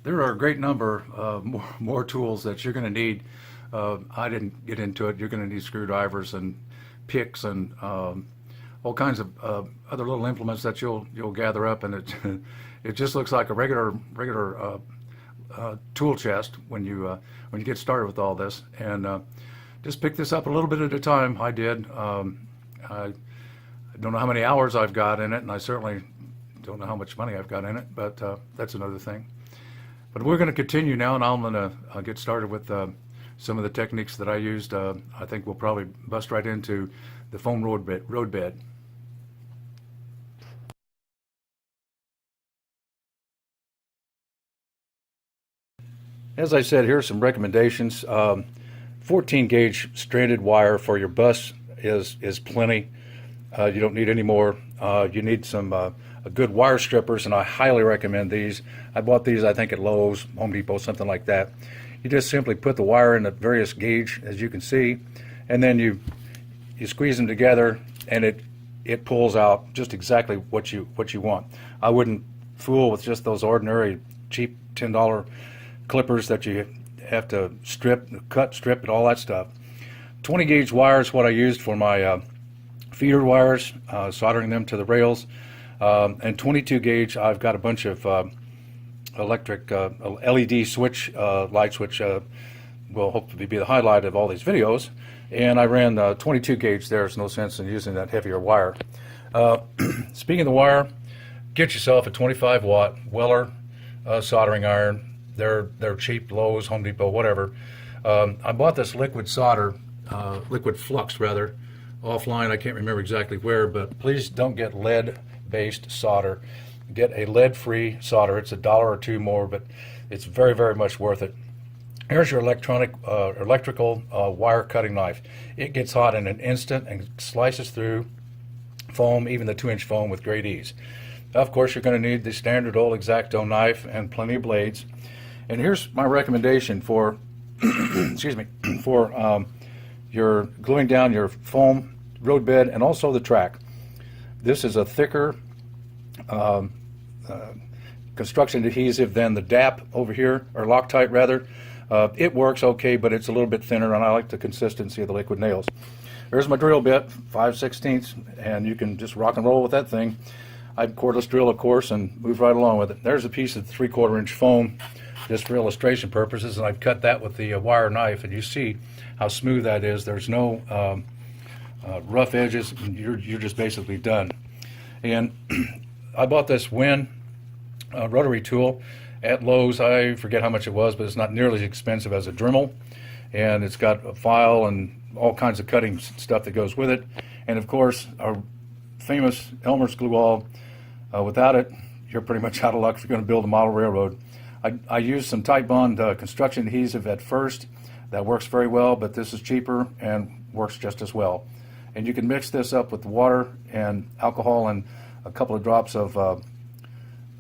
There are a great number more tools that you're going to need. I didn't get into it. You're going to need screwdrivers and picks and all kinds of other little implements that you'll gather up, and it it just looks like a regular tool chest when you get started with all this. And just pick this up a little bit at a time. I did. I don't know how many hours I've got in it, and I certainly don't know how much money I've got in it, but that's another thing. But we're going to continue now, and I'm going to get started with some of the techniques that I used. I think we'll probably bust right into the foam road bed. As I said, here are some recommendations. 14 gauge stranded wire for your bus is plenty. You don't need any more. You need some good wire strippers, and I highly recommend these. I bought these, I think, at Lowe's, Home Depot, something like that. You just simply put the wire in the various gauge, as you can see, and then you squeeze them together, and it pulls out just exactly what you want. I wouldn't fool with just those ordinary cheap $10 clippers that you have to cut, strip, and all that stuff. 20 gauge wire is what I used for my feeder wires, soldering them to the rails. And 22 gauge, I've got a bunch of electric LED switch lights, which will hopefully be the highlight of all these videos. And I ran 22 gauge. There's no sense in using that heavier wire. Speaking of the wire, get yourself a 25 watt Weller soldering iron. They're cheap, Lowe's, Home Depot, whatever. I bought this liquid solder, liquid flux rather, offline. I can't remember exactly where, but please don't get lead-based solder. Get a lead-free solder. It's $1 or $2 more, but it's very, very much worth it. Here's your electrical wire cutting knife. It gets hot in an instant and slices through foam, even the 2-inch foam, with great ease. Of course, you're going to need the standard old X-Acto knife and plenty of blades. And here's my recommendation for, excuse me, for your gluing down your foam road bed and also the track. This is a thicker construction adhesive than the DAP over here, or Loctite rather. It works okay, but it's a little bit thinner, and I like the consistency of the liquid nails. There's my drill bit, 5/16, and you can just rock and roll with that thing. I'd cordless drill, of course, and move right along with it. There's a piece of 3/4 inch foam, just for illustration purposes, and I've cut that with the wire knife, and you see how smooth that is. There's no rough edges, and you're just basically done. And I bought this Win rotary tool at Lowe's. I forget how much it was, but it's not nearly as expensive as a Dremel, and it's got a file and all kinds of cutting stuff that goes with it. And of course, our famous Elmer's glue all. Without it, you're pretty much out of luck if you're going to build a model railroad. I used some Titebond construction adhesive at first. That works very well, but this is cheaper and works just as well. And you can mix this up with water and alcohol and a couple of drops of a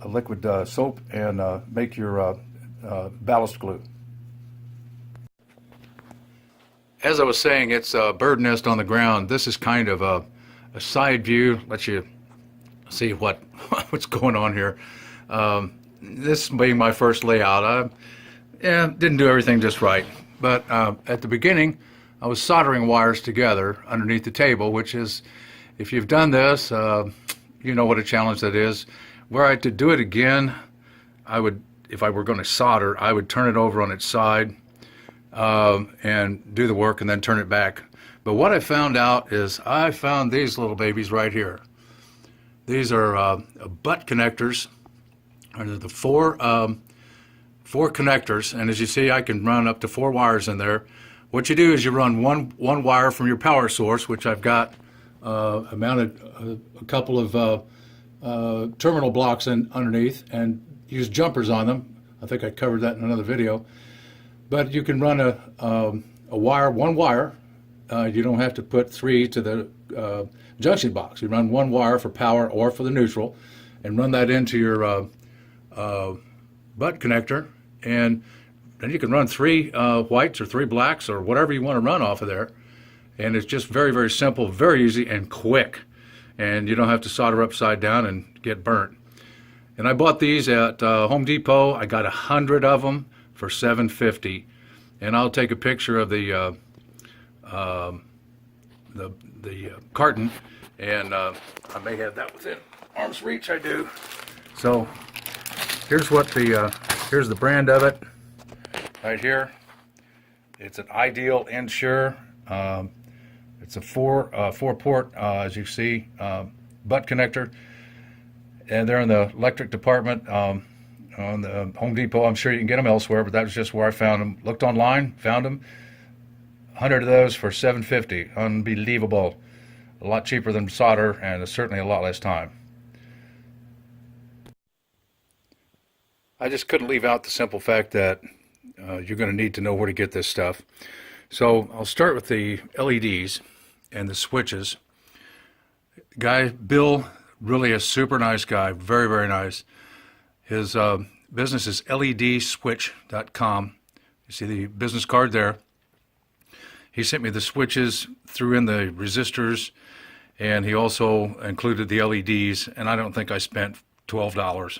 liquid soap and make your ballast glue. As I was saying, it's a bird nest on the ground. This is kind of a side view, lets you see what's going on here. This being my first layout, I didn't do everything just right. But at the beginning, I was soldering wires together underneath the table, which is, if you've done this, you know what a challenge that is. Were I to do it again, I would, if I were going to solder, I would turn it over on its side and do the work and then turn it back. But what I found out is I found these little babies right here. These are butt connectors. They're the four connectors, and as you see, I can run up to 4 wires in there. What you do is you run one wire from your power source, which I've got mounted a couple of terminal blocks underneath, and use jumpers on them. I think I covered that in another video. But you can run one wire. You don't have to put 3 to the junction box. You run 1 wire for power or for the neutral, and run that into your butt connector, and then you can run 3 whites or 3 blacks or whatever you want to run off of there. And it's just very, very simple, very easy, and quick. And you don't have to solder upside down and get burnt. And I bought these at Home Depot. I got 100 of them for $7.50. And I'll take a picture of the carton, and I may have that within arm's reach. I do. So here's here's the brand of it right here. It's an Ideal Ensure. It's a four port, as you see, butt connector, and they're in the electric department on the Home Depot. I'm sure you can get them elsewhere, but that was just where I found them. Looked online, found them. 100 of those for $7.50. Unbelievable. A lot cheaper than solder, and certainly a lot less time. I just couldn't leave out the simple fact that you're going to need to know where to get this stuff. So I'll start with the LEDs and the switches. Guy, Bill, really a super nice guy, very, very nice. His business is ledswitch.com. You see the business card there. He sent me the switches, threw in the resistors, and he also included the LEDs, and I don't think I spent $12.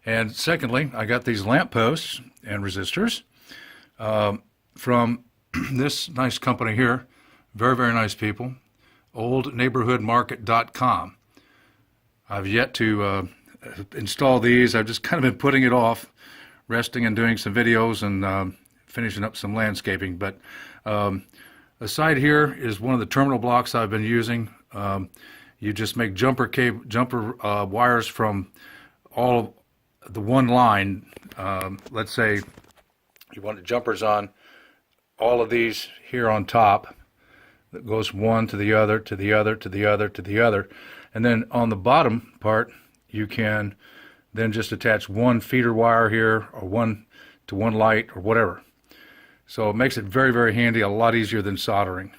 And secondly, I got these lamp posts and resistors from this nice company here. Very, very nice people. oldneighborhoodmarket.com. I've yet to install these. I've just kind of been putting it off, resting and doing some videos and finishing up some landscaping. But aside here is one of the terminal blocks I've been using. You just make jumper wires from all of the one line. Let's say you want the jumpers on all of these here on top. That goes one to the other, to the other, to the other, to the other. And then on the bottom part, you can then just attach one feeder wire here, or one to one light, or whatever. So it makes it very, very handy, a lot easier than soldering.